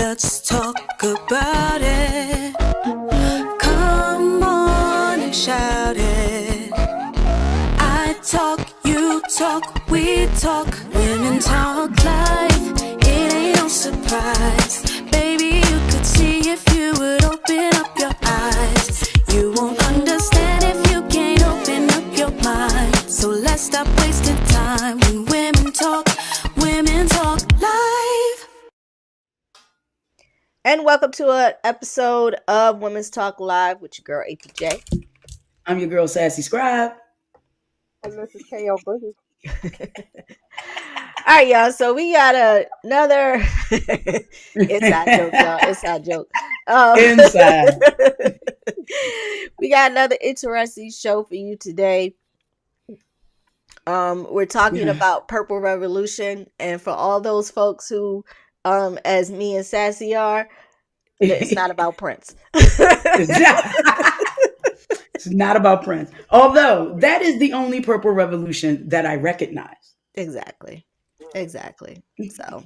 let's talk about it. Come on and shout it. I talk, you talk, we talk. Women talk life, it ain't no surprise. Baby, you could see if you would open up your eyes. You won't understand if you can't open up your mind. So let's stop wasting time when women talk live. And welcome to an episode of Women's Talk Live with your girl APJ. I'm your girl SassyScribe. And this is Elle, Boogie. All right, y'all. So we got another inside joke, y'all. Inside joke. Inside. We got another interesting show for you today. We're talking about Purple Revolution, and for all those folks who, as me and Sassy are, it's not about Prince. It's not about Prince. Although that is the only Purple Revolution that I recognize. Exactly. So,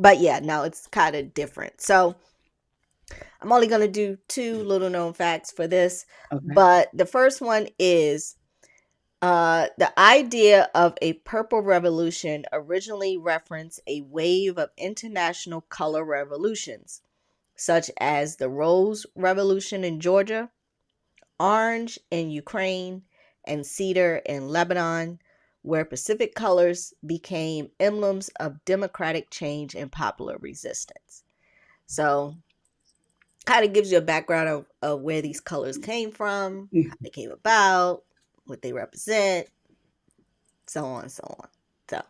but yeah, no, it's kind of different. So I'm only going to do two little known facts for this. Okay. But the first one is the idea of a Purple Revolution originally referenced a wave of international color revolutions, such as the Rose Revolution in Georgia, Orange in Ukraine, and Cedar in Lebanon, where Pacific colors became emblems of democratic change and popular resistance. So, kind of gives you a background of where these colors came from, how they came about, what they represent, so on and so on. So,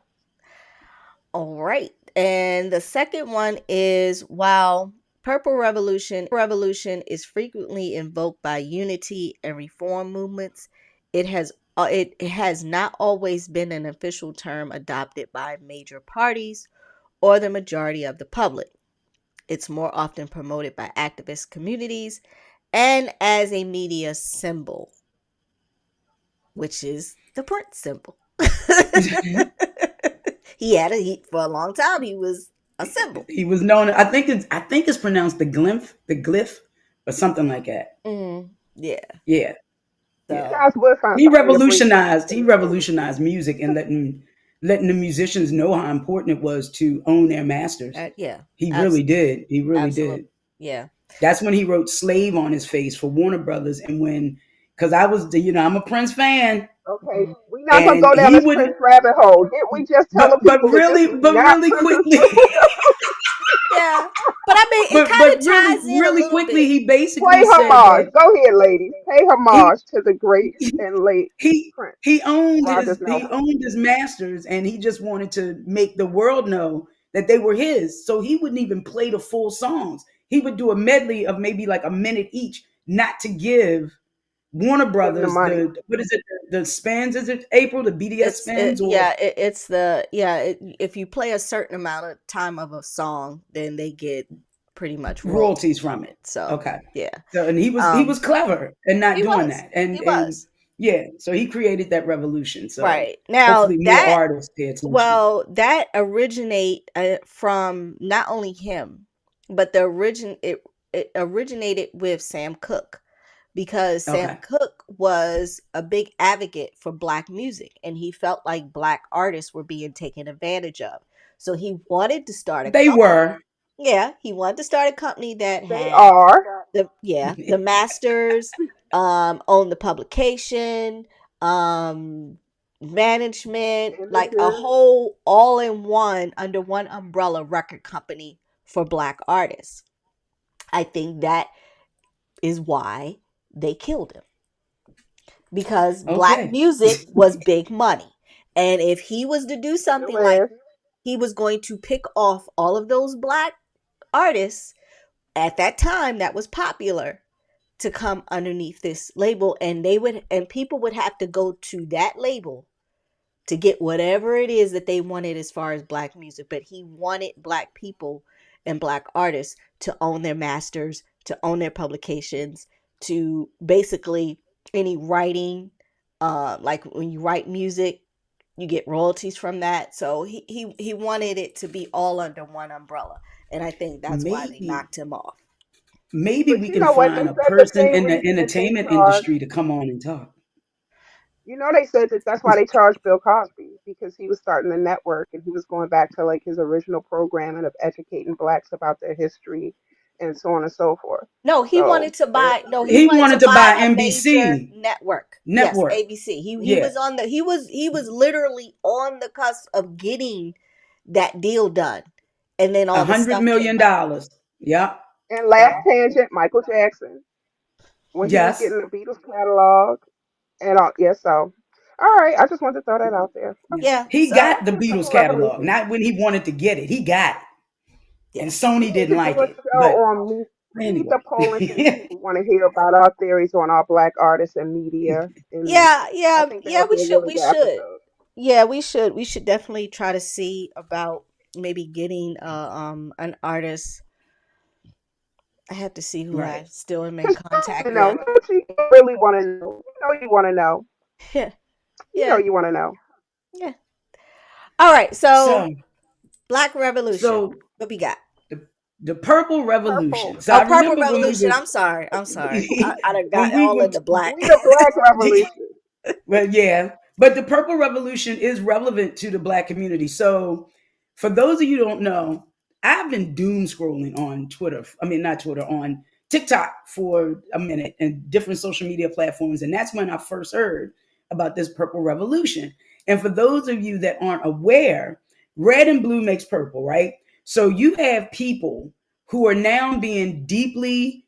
all right. And the second one is, while Purple Revolution is frequently invoked by unity and reform movements, it has not always been an official term adopted by major parties or the majority of the public. It's more often promoted by activist communities and as a media symbol, which is the Prince symbol. For a long time he was a symbol. He was known. I think it's pronounced the glyph, or something like that. Yeah. So, he revolutionized music and letting the musicians know how important it was to own their masters. He really did. He really did. Yeah. That's when he wrote "Slave" on his face for Warner Brothers, and because I'm a Prince fan. Okay, we're not gonna go down this Prince rabbit hole. Did we just tell the people? Really quickly. Yeah, but I mean, it kind of ties in really quickly. He basically pay homage. Go ahead, ladies. Pay homage to the great and late Prince. He owned his masters, and he just wanted to make the world know that they were his. So he wouldn't even play the full songs. He would do a medley of maybe like a minute each, not to give Warner Brothers the spins? Is it April? The BDS spins? If you play a certain amount of time of a song, then they get pretty much royalties from it. So okay, yeah. So, and he was clever in not doing that, and he was. Yeah, so he created that revolution. So right now, more artists pay attention. Well, that originate from not only him, but it originated with Sam Cooke. Because Sam Cooke was a big advocate for Black music, and he felt like Black artists were being taken advantage of. So he wanted to start a company. Yeah, he wanted to start a company that the masters, own the publication, management, like a whole all-in-one under one umbrella record company for Black artists. I think that is why they killed him, because Black music was big money, and if he was to do something like, he was going to pick off all of those Black artists at that time that was popular to come underneath this label, and people would have to go to that label to get whatever it is that they wanted as far as Black music. But he wanted Black people and Black artists to own their masters, to own their publications, to basically any writing, like when you write music, you get royalties from that. So he wanted it to be all under one umbrella, and I think that's why they Maybe knocked him off. maybe But we you can know what? They find a said the person same in the reason that they entertainment charged. industry to come on and talk. You know, they said that that's why they charged Bill Cosby because he was starting the network and he was going back to like his original programming of educating blacks about their history and so on and so forth. No, he So wanted to they, buy. No, he He wanted to wanted to buy buy a major NBC network. Yes, network. ABC. He Yeah, was on the. He was literally on the cusp of getting that deal done, and then a all the hundred stuff came million out. dollars. Yeah. and last So tangent, Michael Jackson when he was Yes. getting the Beatles catalog and all. Yes, so all right. I just wanted to throw that out there. Yeah. yeah. He So got the Beatles Purple catalog, Revolution. not when he wanted to get it. He got it, and yeah. We Sony need didn't to do like a it. show But on meet the poll and see if anyway, people want to hear about our theories on our black artists and media. And Yeah, I yeah, think that yeah. would be a really We good should. episode. Yeah, we should. We should definitely try to see about maybe getting an artist. I have to see who I right. still am in Because contact you know, with. you really want to know. You know, you want to know. Yeah, You know, yeah, you want to know. yeah. All right. So So, Black Revolution. so What we got? the the Purple Revolution. Purple. So Oh, I Purple remember when we Revolution. were I'm sorry. I'm sorry. I done when got we all were into black. We the Black Revolution. well, yeah, but the Purple Revolution is relevant to the Black community. So, for those of you who don't know, I've been doom scrolling on Twitter. I mean, not Twitter, on TikTok for a minute and different social media platforms. And that's when I first heard about this Purple Revolution. And for those of you that aren't aware, red and blue makes purple, right? So, you have people who are now being deeply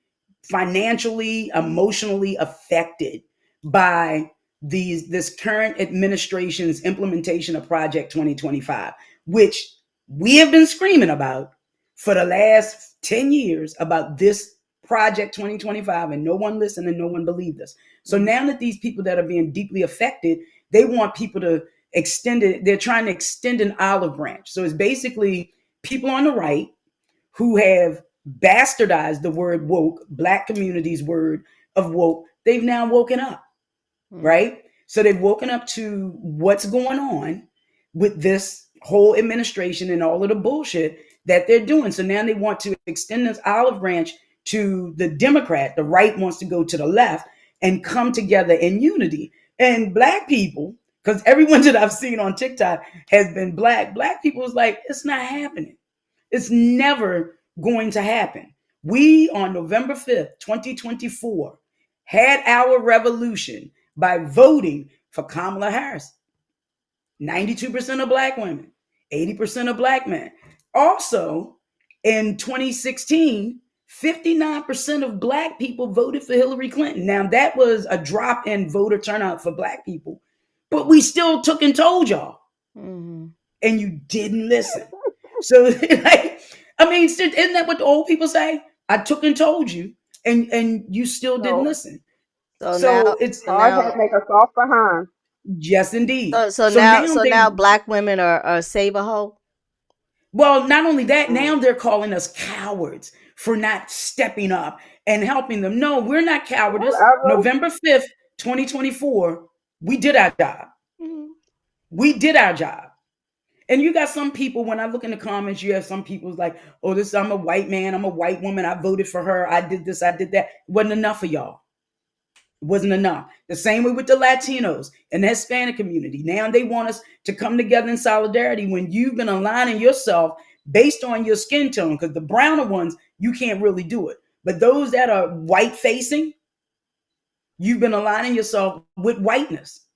financially, emotionally affected by this current administration's implementation of Project 2025, which we have been screaming about for the last 10 years about this Project 2025, and no one listened and no one believed us. So now that these people that are being deeply affected, they want people to extend it. They're trying to extend an olive branch. So it's basically people on the right who have bastardized the word woke, Black community's word of woke. They've now woken up, right? So they've woken up to what's going on with this whole administration and all of the bullshit that they're doing. So now they want to extend this olive branch to the Democrat. The right wants to go to the left and come together in unity. And Black people, because everyone that I've seen on TikTok has been Black. Black people is like, it's not happening. It's never going to happen. We, on November 5th, 2024, had our revolution by voting for Kamala Harris. 92% of Black women, 80% of Black men. Also, in 2016, 59% of Black people voted for Hillary Clinton. Now, that was a drop in voter turnout for Black people, but we still took and told y'all, Mm-hmm. and you didn't listen. So, like, I mean, isn't that what the old people say? I took and told you, and you still didn't So listen. So So now, it's so hard hat now, make us off behind. yes, indeed. so So now, now so they, now, Black women are save a hoe. well, not only that, now Mm. they're calling us cowards for not stepping up and helping them. No, we're not cowardice. Whatever. November 5th, 2024, we did our job. Mhm. We did our job. And you got some people, when I look in the comments, you have some people's like, oh, this, I'm a white man, I'm a white woman, I voted for her, I did this, I did that. It wasn't enough for y'all. It wasn't enough. The same way with the Latinos and the Hispanic community. Now they want us to come together in solidarity when you've been aligning yourself based on your skin tone, because the browner ones, you can't really do it. But those that are white facing, you've been aligning yourself with whiteness.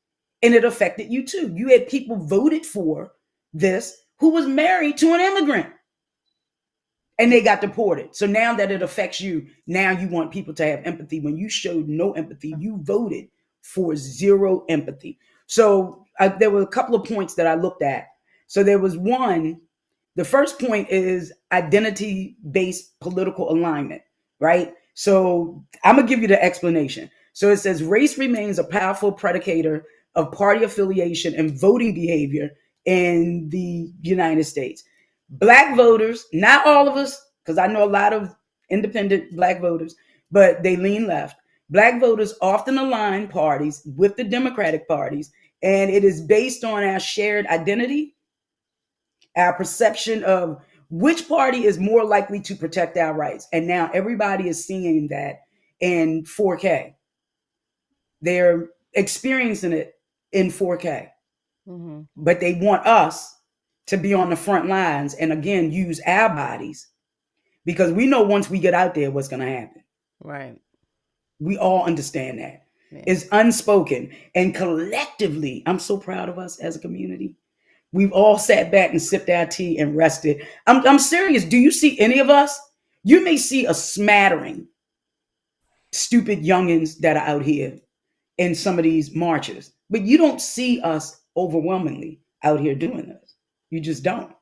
And it affected you too. You had people voted for this who was married to an immigrant and they got deported. So now that it affects you, now you want people to have empathy. When you showed no empathy, you voted for zero empathy. So there were a couple of points that I looked at. So there was one, the first point is identity-based political alignment, right? So I'm going to give you the explanation. So it says race remains a powerful predicator of party affiliation and voting behavior in the United States. Black voters, not all of us, because I know a lot of independent Black voters, but they lean left. Black voters often align parties with the Democratic parties And it is based on our shared identity, our perception of which party is more likely to protect our rights. And now everybody is seeing that in 4K. They're experiencing it in 4K. Mm-hmm. But they want us to be on the front lines and again use our bodies because we know once we get out there what's going to happen. Right. We all understand that. Yeah. It's unspoken. And collectively, I'm so proud of us as a community. We've all sat back and sipped our tea and rested. I'm serious. Do you see any of us? You may see a smattering stupid youngins that are out here in some of these marches, but you don't see us overwhelmingly out here doing this. You just don't.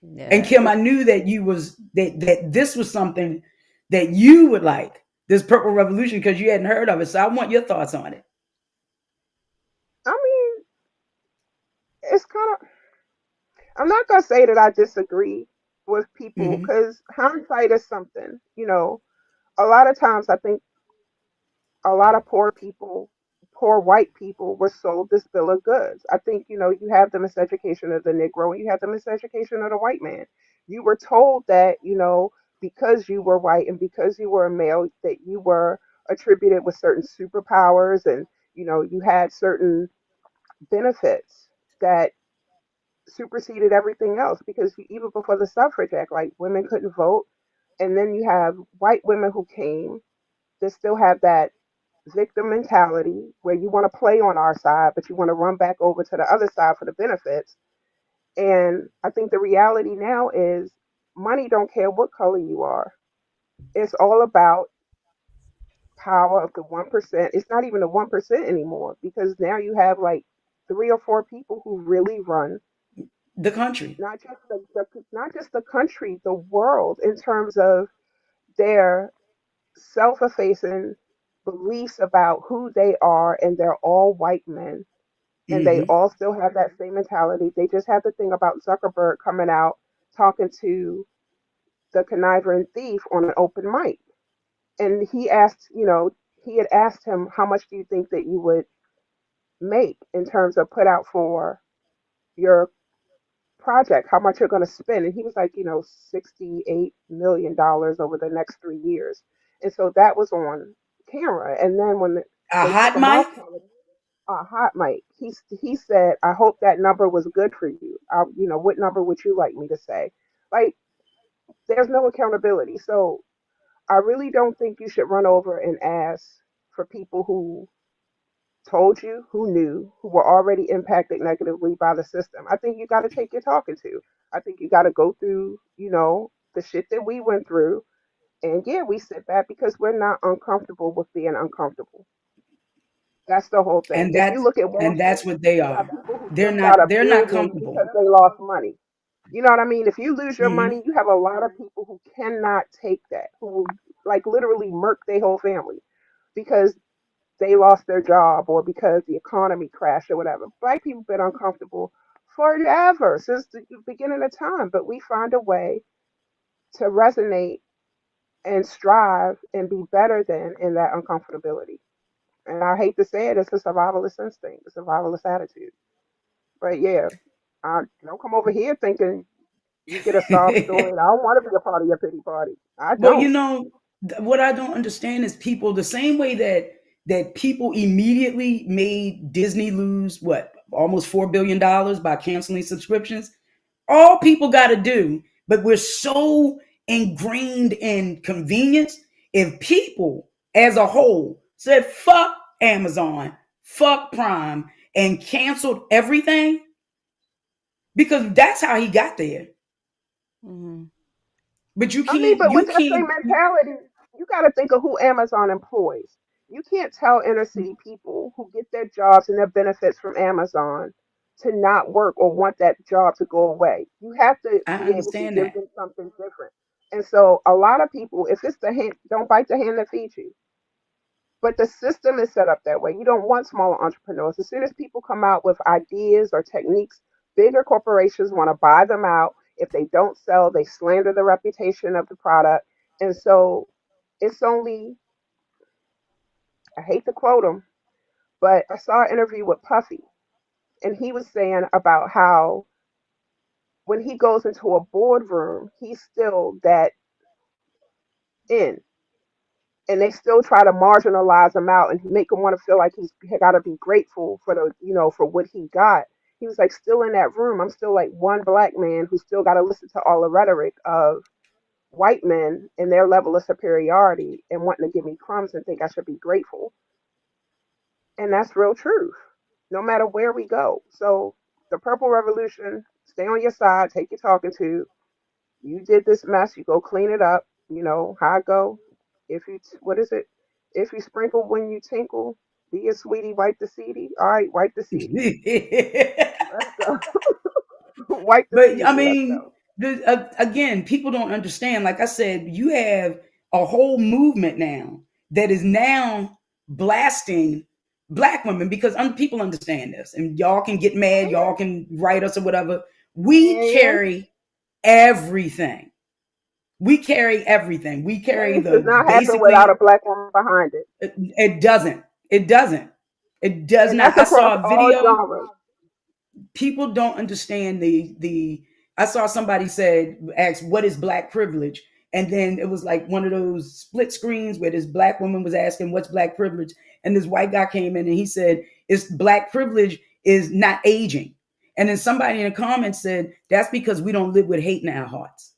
And Yeah. Kim, I knew that you was that this was something that you would like, this purple revolution, because you hadn't heard of it. So I want your thoughts on it. I mean, it's kind of. I'm not gonna say that I disagree with people Mm-hmm. because hindsight is something. A lot of times I think a lot of poor people, poor white people, were sold this bill of goods. I think, you have the miseducation of the Negro and you have the miseducation of the white man. You were told that, because you were white and because you were a male, that you were attributed with certain superpowers and, you had certain benefits that superseded everything else because even before the suffrage act, like women couldn't vote. And then you have white women who came that still have that victim mentality where you want to play on our side, but you want to run back over to the other side for the benefits. And I think the reality now is money don't care what color you are. It's all about power of the 1%. It's not even the 1% anymore because now you have like three or four people who really run The country. not just the country, the world in terms of their self-effacing beliefs about who they are, and they're all white men and they Mm-hmm. all still have that same mentality. They just have the thing about Zuckerberg coming out talking to the conniving thief on an open mic. And he had asked him, how much do you think that you would make in terms of put out for your project, how much you're going to spend? And he was like, $68 million over the next 3 years. And so that was on camera. And then when A they took hot him off mic. camera, hot mic. He said, "I hope that number was good for you. What number would you like me to say?" Like, there's no accountability. So I really don't think you should run over and ask for people who told you, who knew, who were already impacted negatively by the system. I think you got to take your talking to. I think you got to go through, the shit that we went through. And yeah, we sit back because we're not uncomfortable with being uncomfortable. That's the whole thing. And If you that's look at Wall and that's Street, what they you got are. people who They're jumped out not of they're not buildings comfortable. because they lost money. You know what I mean? If you lose your Mm-hmm. money, you have a lot of people who cannot take that, who will like literally murk their whole family because they lost their job or because the economy crashed or whatever. Black people been uncomfortable forever since the beginning of time, but we find a way to resonate and strive and be better than in that uncomfortability. And I hate to say it, it's a survivalist instinct, a survivalist attitude. But yeah, don't come over here thinking you get a sob story. I don't want to be a part of your pity party. I Well, don't. what I don't understand is people the same way that people immediately made Disney lose what almost $4 billion by canceling subscriptions. All people got to do, but we're so ingrained in convenience. If people as a whole said fuck Amazon, fuck Prime, and canceled everything, because that's how he got there. Mm-hmm. But I mean, but with you that same can't. mentality, you got to think of who Amazon employs. You can't tell inner city people who get their jobs and their benefits from Amazon to not work or want that job to go away. You have to I be able to understand give that. them something different. And so, a lot of people, if it's the hand, don't bite the hand that feeds you. But the system is set up that way. You don't want smaller entrepreneurs. As soon as people come out with ideas or techniques, bigger corporations want to buy them out. If they don't sell, they slander the reputation of the product. And so it's only, I hate to quote him, but I saw an interview with Puffy. and he was saying about how when he goes into a boardroom, he's still that in, and they still try to marginalize him out and make him want to feel like he's got to be grateful for the, for what he got. He was like, still in that room, I'm still like one black man who still got to listen to all the rhetoric of white men and their level of superiority and wanting to give me crumbs and think I should be grateful. And that's real truth, no matter where we go. So the Purple Revolution, stay on your side, take your talking to. You did this mess, you go clean it up. You know how I go. If you, what is it? If you sprinkle when you tinkle, be a sweetie, wipe the seedy. All right, wipe the seedy. Let's go. Wipe the But I seedy. Let's mean, go. again, people don't understand. Like I said, you have a whole movement now that is now blasting black women because people understand this, and y'all can get mad, y'all can write us or whatever. We And carry everything. We carry everything. We carry change does the not happen without basically. a black woman behind it. It doesn't. It doesn't. It does And not. that's I across saw a all video. genres. People don't understand the I saw somebody said asked what is black privilege, and then it was like one of those split screens where this black woman was asking what's black privilege, and this white guy came in and he said it's black privilege is not aging, and then somebody in the comments said that's because we don't live with hate in our hearts.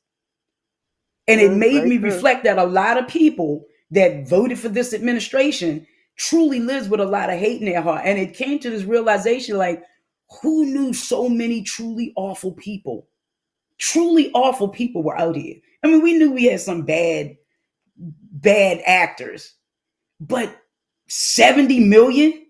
And it made Very me true. reflect that a lot of people that voted for this administration truly lives with a lot of hate in their heart. And it came to this realization like, who knew so many truly awful people? Truly awful people were out here. I mean, we knew we had some bad actors, but 70 million?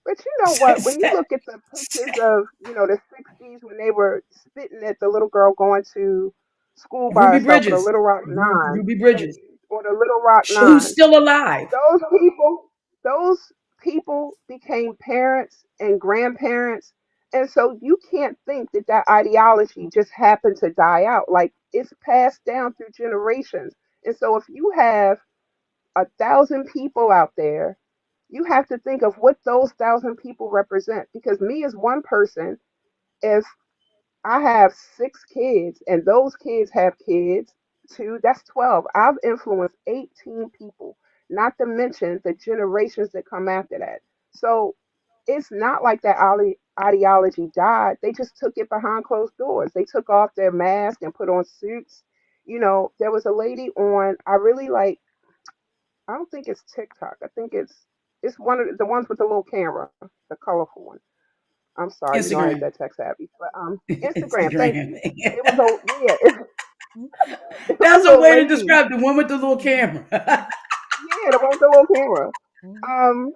But you know what? When you look at the pictures of, the 60s when they were spitting at the little girl going to school by Ruby herself, or the Bridges. Little Rock Nine, Ruby Bridges. or the Little Rock Who's Nine, still alive. those people, those people became parents and grandparents. And so you can't think that that ideology just happened to die out. Like, it's passed down through generations. And so if you have 1,000 people out there, you have to think of what those 1,000 people represent. Because me as one person, if I have 6 kids and those kids have kids too, that's 12. I've influenced 18 people, not to mention the generations that come after that. So it's not like that ideology died. They just took it behind closed doors. They took off their mask and put on suits. There was a lady on, I really like, I don't think it's TikTok. I think it's one of the ones with the little camera, the colorful one. I'm sorry, I ain't Instagram. that tech savvy, but Instagram. Thank Instagram. you. It was a yeah, it was That's a a way to lady. describe the one with the little camera. Yeah, the one with the little camera. Um,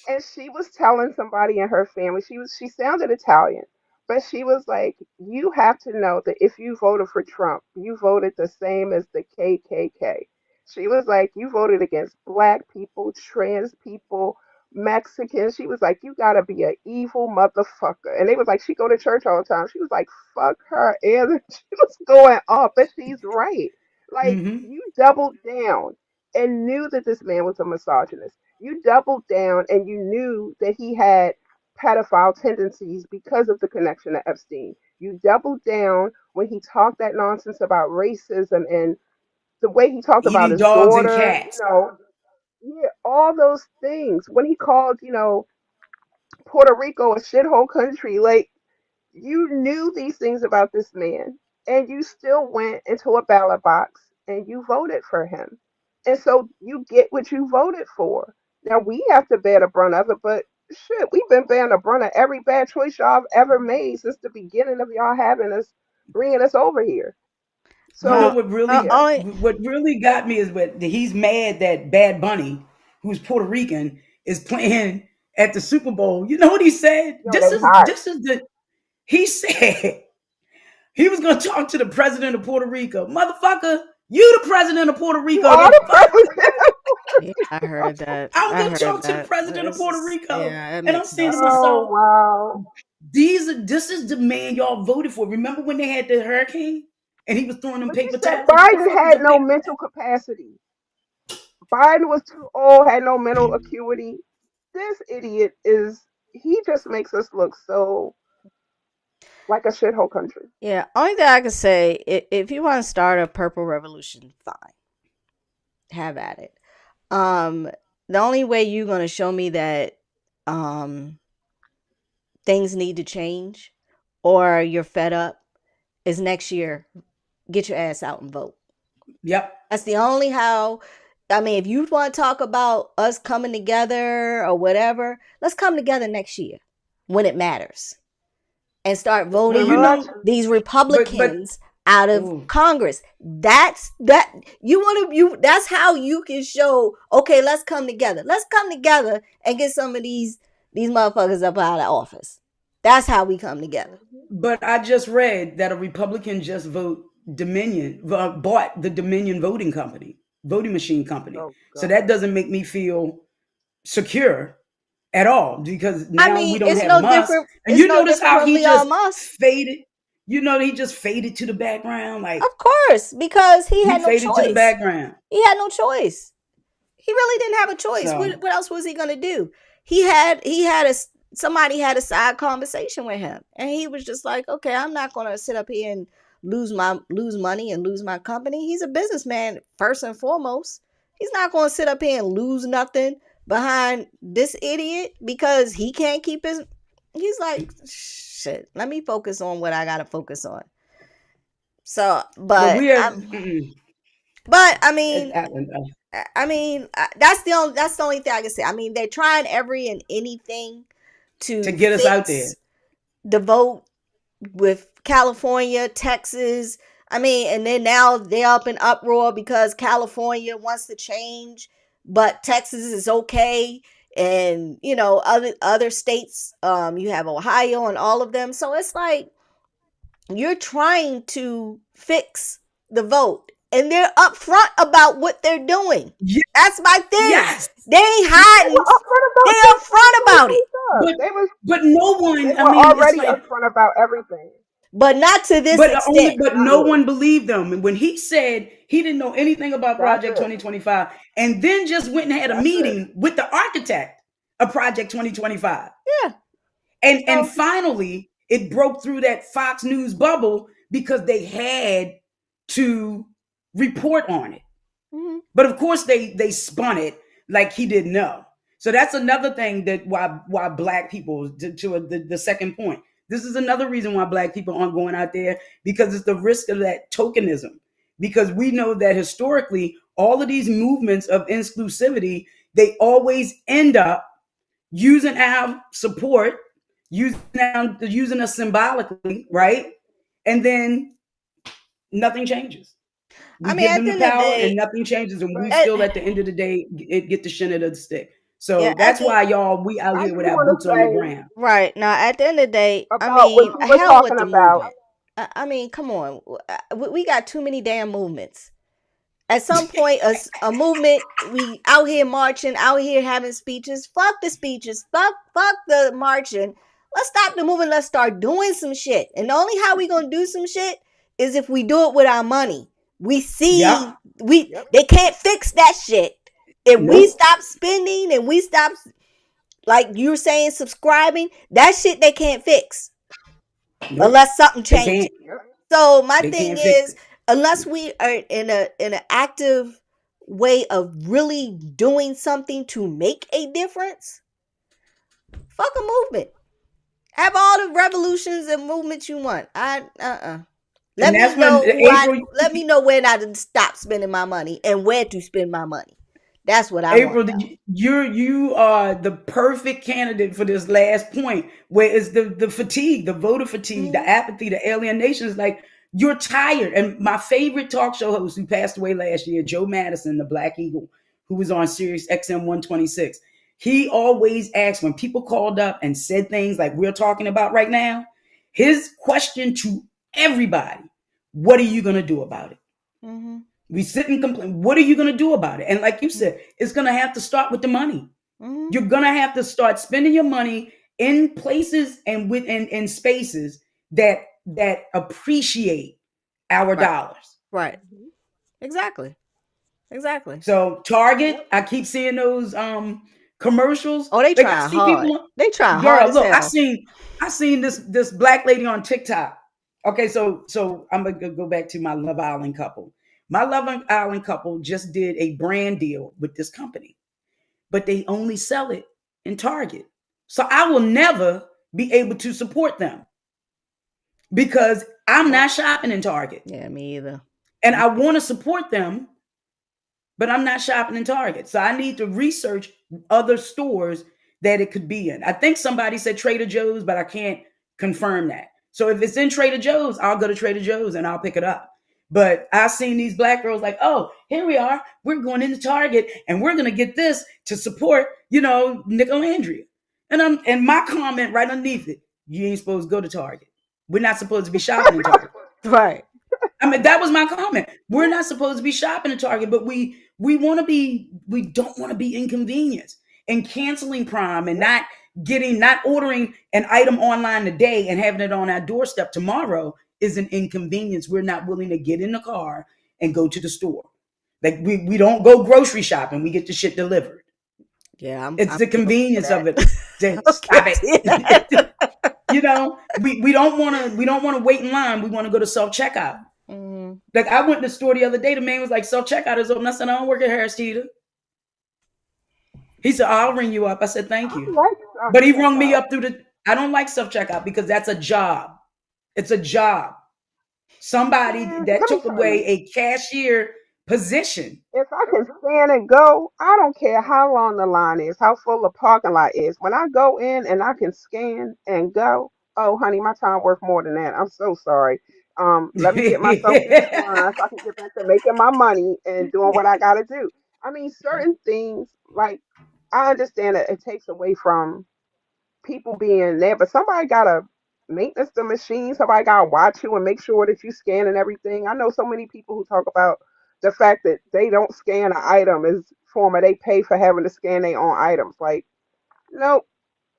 and she was telling somebody in her family, she sounded Italian, but she was like, you have to know that if you voted for Trump, you voted the same as the KKK. She was like, you voted against black people, trans people, Mexicans. She was like, you gotta be an evil motherfucker. And they was like, she go to church all the time. She was like, fuck her, and she was going off, but she's right. Like, Hmm. you doubled down and knew that this man was a misogynist. You doubled down and you knew that he had pedophile tendencies because of the connection to Epstein. You doubled down when he talked that nonsense about racism and the way he talked about Eating his dogs and daughter, cats. yeah, all those things. When he called, Puerto Rico a shithole country, like, you knew these things about this man, and you still went into a ballot box and you voted for him. And so you get what you voted for. Now we have to bear the brunt of it, but shit, we've been bearing the brunt of every bad choice y'all have ever made since the beginning of y'all having us, bringing us over here. You know Uh, So what really yeah, only what really got me is what he's mad that Bad Bunny, who's Puerto Rican, is playing at the Super Bowl. You know what he said? yo, they hot. This is the he said he was gonna talk to the president of Puerto Rico. Motherfucker, you the president of Puerto You Rico. are The the fuck? president. yeah, I heard that. I'm I gonna heard talk to the that. president of It's Puerto just, Rico. yeah, it And I'm makes no saying to sense. Oh myself, wow. this is the man y'all voted for. Remember when they had the hurricane and he was throwing them But you paper said towels? What the Biden fuck was had them no paper mental capacity. Biden was too old, had no mental acuity. This idiot is. he just makes us look so like a shithole country. Yeah, only thing I can say, if you want to start a purple revolution, fine, have at it. The only way you're gonna show me that things need to change or you're fed up is next year. Get your ass out and vote. Yep. That's the only how. I mean, if you want to talk about us coming together or whatever, let's come together next year when it matters and start voting these Republicans out of Congress. That's that's how you can show, okay, let's come together. Let's come together and get some of these motherfuckers up out of office. That's how we come together. But I just read that a Republican just bought the Dominion voting machine company. So that doesn't make me feel secure at all, because now we don't have Musk. And you notice how he just faded. You know, he just faded to the background. Like, of course, because he had no choice. He faded to the background. He had no choice. He really didn't have a choice. So, what else was he gonna do? Somebody had a side conversation with him, and he was just like, okay, I'm not gonna sit up here and lose money and lose my company. He's a businessman first and foremost. He's not gonna sit up here and lose nothing behind this idiot because he can't keep his. He's like, shit, let me focus on what I gotta focus on. So, but I mean, that's the only thing I can say. I mean, they're trying every and anything to get us out there. The vote with California, Texas. I mean, and then now they're up in uproar because California wants to change, but Texas is okay. And, you know, other states, you have Ohio and all of them. So it's like you're trying to fix the vote, and they're upfront about what they're doing. Yes. That's my thing. Yes. They ain't hiding. They're upfront about it. But no one. They were already upfront about everything. But not to this extent. But no one believed them. And when he said he didn't know anything about Project 2025, and then just went and had a meeting with the architect of Project 2025. Yeah. And finally, it broke through that Fox News bubble because they had to report on it. Mm-hmm. But of course, they spun it like he didn't know. So that's another thing that why Black people, to the second point, this is another reason why Black people aren't going out there, because it's the risk of that tokenism. Because we know that historically, all of these movements of inclusivity, they always end up using our support, using us symbolically, right? And then nothing changes. We give them the power and nothing changes, and we still at the end of the day get the shin of the stick. So that's why we out here with our boots on the ground. Right. Now, at the end of the day, I mean, hell with the movement. I mean, come on. We got too many damn movements. At some point, a movement, we out here marching, out here having speeches. Fuck the speeches. Fuck the marching. Let's stop the movement. Let's start doing some shit. And the only how we gonna do some shit is if we do it with our money. We see they can't fix that shit. If we stop spending and we stop, like you're saying, subscribing, that shit they can't fix unless something changes. So my thing is, unless we are in an active way of really doing something to make a difference, fuck a movement. Have all the revolutions and movements you want. Let me know when I stop spending my money and where to spend my money. That's what I want. April, you are the perfect candidate for this last point, where it's the fatigue, the voter fatigue, the apathy, the alienation. Is like you're tired. And my favorite talk show host who passed away last year, Joe Madison, the Black Eagle, who was on Sirius XM 126, he always asked, when people called up and said things like we're talking about right now, his question to everybody: what are you going to do about it? Mm-hmm. We sit and complain. What are you going to do about it? And like you said, it's going to have to start with the money. Mm-hmm. You're going to have to start spending your money in places and in spaces that appreciate our dollars. Right. Exactly. So Target, I keep seeing those commercials. Oh, they Like I try see hard. people. They try hard Girl, as look, hell. I seen this black lady on TikTok. Okay, so I'm gonna go back to my Love Island couple. My Love Island couple just did a brand deal with this company, but they only sell it in Target. So I will never be able to support them because I'm not shopping in Target. Yeah, me either. And I want to support them, but I'm not shopping in Target. So I need to research other stores that it could be in. I think somebody said Trader Joe's, but I can't confirm that. So if it's in Trader Joe's, I'll go to Trader Joe's and I'll pick it up. But I've seen these black girls like, oh, here we are. We're going into Target and we're gonna get this to support, Nicolandria. And my comment right underneath it, you ain't supposed to go to Target. We're not supposed to be shopping in Target. Right. I mean, that was my comment. We're not supposed to be shopping at Target, but we want to be. We don't want to be inconvenienced and canceling Prime and not ordering an item online today and having it on our doorstep tomorrow is an inconvenience. We're not willing to get in the car and go to the store. Like we don't go grocery shopping. We get the shit delivered. Yeah, It's the convenience of it. Stop Okay. it. We don't want to wait in line. We want to go to self checkout. Mhm. Like I went in the store the other day. The man was like, "Self checkout is open." I said, "I don't work at Harris Teeter." He said, "I'll ring you up." I said, "Thank you," but he rung me up through the. I don't like self checkout because that's a job. It's a job. Somebody that took away a cashier position. If I can scan and go, I don't care how long the line is, how full the parking lot is. When I go in and I can scan and go, oh honey, my time worth more than that. I'm so sorry. Let me get myself through this line so I can get back to making my money and doing what I gotta do. I mean, certain things like I understand that it takes away from people being there, but somebody gotta maintenance the machine. Somebody gotta watch you and make sure that you scan and everything. I know so many people who talk about the fact that they don't scan an item as former they pay for having to scan their own items. Like, nope,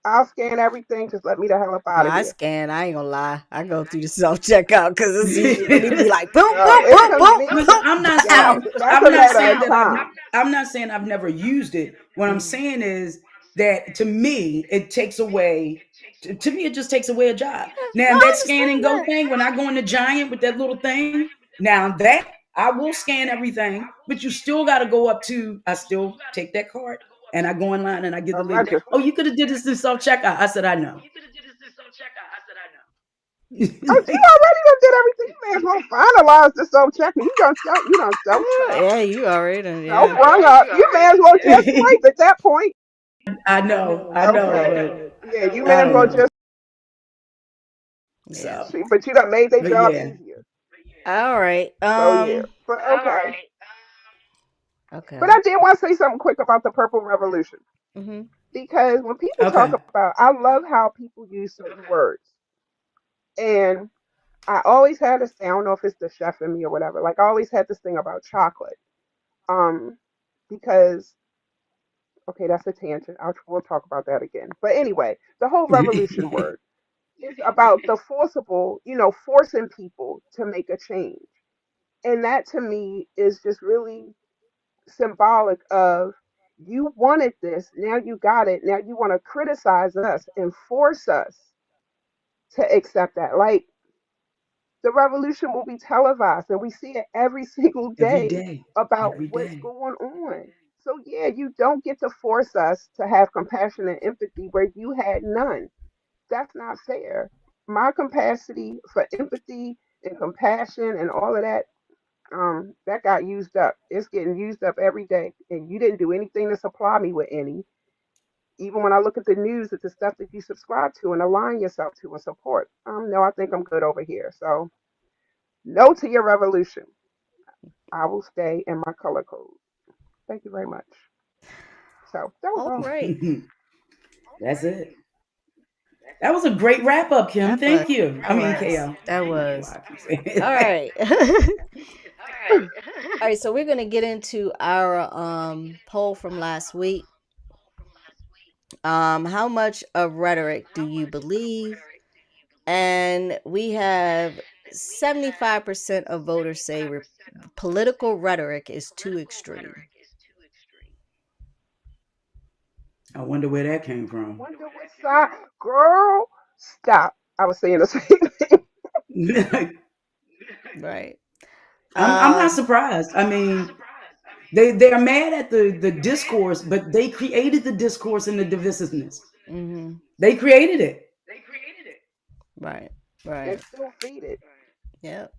I'll scan everything. Just let me the hell up No, out of I here. scan. I ain't gonna lie. I go through the self checkout because it's easy for me to be like, boom, No, boom, it's boom, boom, Listen, convenient. I'm not Yeah, saying that's a matter of that time. I'm not saying I've never used it. What I'm boom. saying is that to me it takes away. To me, it just takes away a job. No, Now I that scan and go understand thing, when I go in the Giant with that little thing, now that I will scan everything, but you still got to go up to. I still take that card and I go in line and I give A the lady. Oh, register. you could have did this in self checkout. I said I know. Oh, you Like, already done did everything. You may as well finalize the self checking. You don't self that. check, Yeah, you already done. self Yeah. rung up. You may as well just swipe at that point. I know, Okay. but Yeah, you may I as don't well know. just Yeah. So, see, but you done made their but job yeah. easier. All right. So yeah. But okay. But Okay. I did want to say something quick about the Purple Revolution. Mhm. Because when people talk Okay. about I love how people use certain words. And I always had this thing, I don't know if it's the chef in me or whatever. Like I always had this thing about chocolate. Um, because okay, that's a tangent. We'll talk about that again. But anyway, the whole revolution word is about the forcible, forcing people to make a change. And that to me is just really symbolic of you wanted this, now you got it, now you want to criticize us and force us to accept that. Like the revolution will be televised and we see it every single Every day day. about Every what's day. going on. So yeah, you don't get to force us to have compassion and empathy where you had none. That's not fair. My capacity for empathy and compassion and all of that, that got used up. It's getting used up every day. And you didn't do anything to supply me with any. Even when I look at the news, it's the stuff that you subscribe to and align yourself to and support. No, I think I'm good over here. So no to your revolution. I will stay in my color code. Thank you very much. So that was All all. right. That's it. That was a great wrap up, Kim. That was. Thank you. That I mean, was. KL. That I don't know why was. I keep saying All it. right. All right. So we're gonna get into our poll from last week. How much of rhetoric do you believe? And we have 75% of voters say political rhetoric is too extreme. I wonder where that came from. Wonder what side, girl. Stop. I was saying the same thing. Right. I'm not Um. surprised. I mean, they are mad at the discourse, but they created the discourse and the divisiveness. Mm-hmm. They created it. Right. Right. And still feed it. Yep.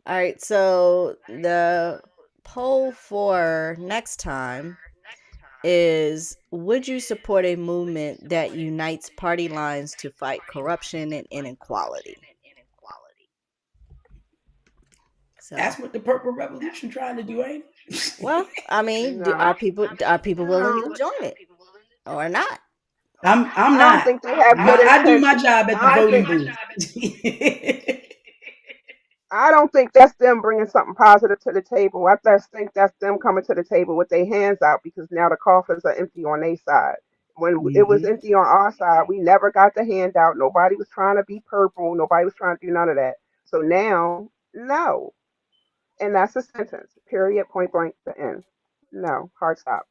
All right. So the poll for next time is: would you support a movement that unites party lines to fight corruption and inequality? So, That's what the Purple Revolution trying to do, ain't well, it? I mean, No. are people willing to No. join it or not? I'm I don't not. think they have good I do my intentions. job at the I don't voting think booth. I don't think that's them bringing something positive to the table. I just think that's them coming to the table with their hands out because now the coffers are empty on their side. When it was Hmm. empty on our side, we never got the handout. Nobody was trying to be purple. Nobody was trying to do none of that. So now, no. And that's a sentence. Period. Point blank. The end. No. Hard stop.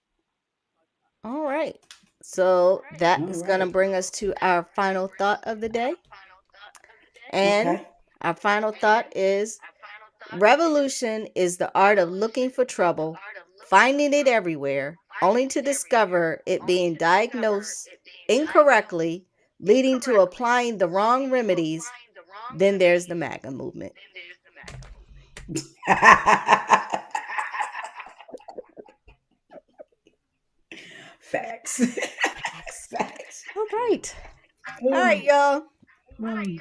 All right. So that All is going to right. bring us to our final thought of the day. And Okay. our final thought is: revolution is the art of looking for trouble, finding it everywhere, only to discover it being diagnosed incorrectly, leading to applying the wrong remedies. Then there's the MAGA movement. Facts. Facts. Facts. All right. All right, y'all.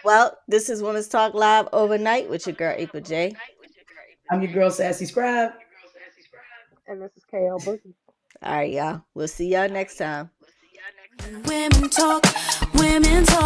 Well, this is Women's Talk Live Overnight with your girl, April J. I'm your girl, SassyScribe. And this is KL Boogie. All right, y'all. We'll see y'all next time. Women talk, women talk.